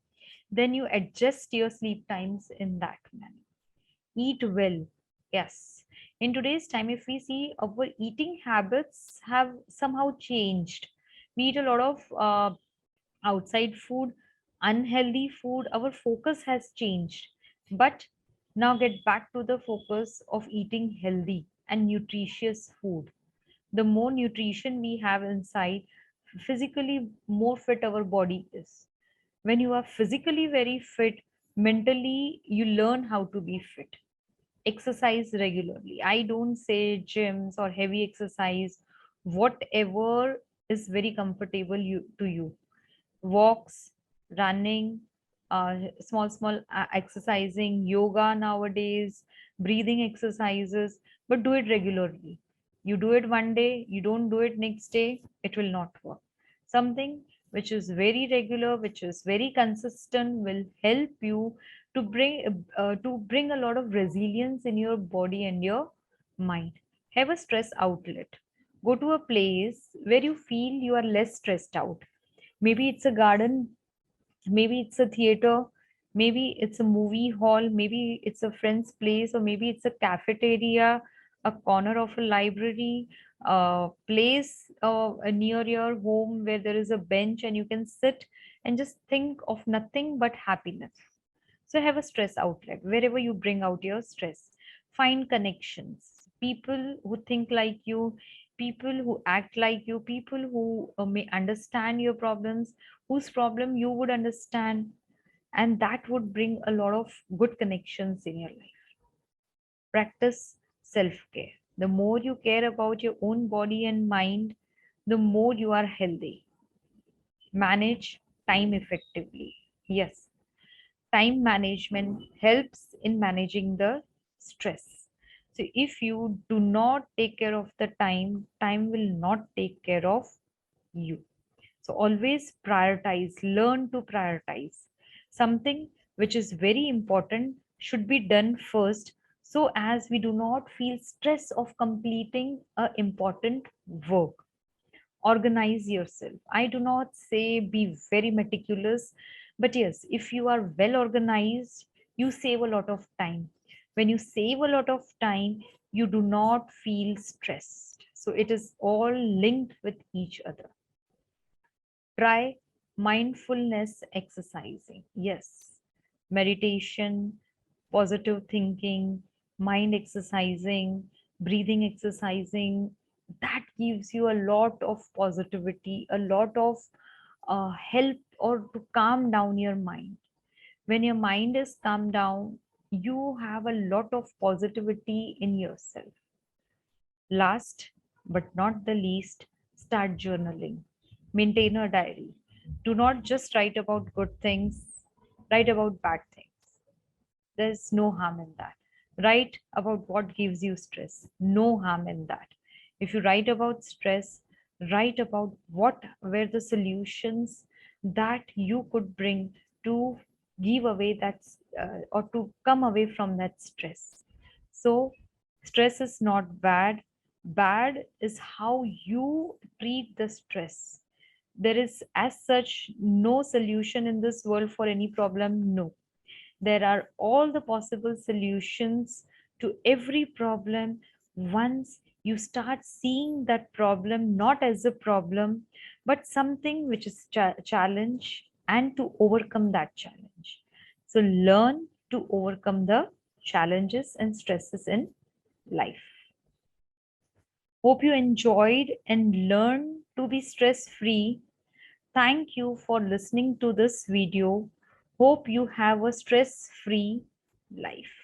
then you adjust your sleep times in that manner. Eat well. Yes. In today's time, if we see our eating habits have somehow changed, we eat a lot of outside food, unhealthy food, our focus has changed. But now get back to the focus of eating healthy and nutritious food. The more nutrition we have inside, physically more fit our body is. When you are physically very fit, mentally you learn how to be fit. Exercise regularly. I don't say gyms or heavy exercise, whatever is very comfortable to you. Walks, running, small exercising, yoga nowadays, breathing exercises, but do it regularly. You do it one day, you don't do it next day, it will not work. Something which is very regular, which is very consistent, will help you to bring a lot of resilience in your body and your mind. Have a stress outlet. Go to a place where you feel you are less stressed out. Maybe it's a garden, maybe it's a theater, maybe it's a movie hall, maybe it's a friend's place, or maybe it's a cafeteria, a corner of a library, a place near your home where there is a bench and you can sit and just think of nothing but happiness. So have a stress outlet wherever you bring out your stress. Find connections, people who think like you, people who act like you, people who may understand your problems, whose problem you would understand, and that would bring a lot of good connections in your life. Practice self-care. The more you care about your own body and mind, the more you are healthy. Manage time effectively. Yes, time management helps in managing the stress. So if you do not take care of the time, time will not take care of you. So always prioritize, learn to prioritize. Something which is very important should be done first, so as we do not feel stress of completing a important work. Organize yourself. I do not say be very meticulous, but yes, if you are well organized, you save a lot of time. When you save a lot of time, you do not feel stressed. So it is all linked with each other. Try mindfulness exercising. Yes, meditation, positive thinking, mind exercising, breathing exercising. That gives you a lot of positivity, a lot of help or to calm down your mind. When your mind is calmed down, you have a lot of positivity in yourself. Last but not the least, start journaling. Maintain a diary. Do not just write about good things, write about bad things. There's no harm in that. Write about what gives you stress. No harm in that. If you write about stress, write about what were the solutions that you could bring to give away that or to come away from that stress. So, stress is not bad. Bad is how you treat the stress. There is, as such, no solution in this world for any problem. No, there are all the possible solutions to every problem once you start seeing that problem not as a problem, but something which is challenge, and to overcome that challenge. So learn to overcome the challenges and stresses in life. Hope you enjoyed and learned to be stress free. Thank you for listening to this video. Hope you have a stress free life.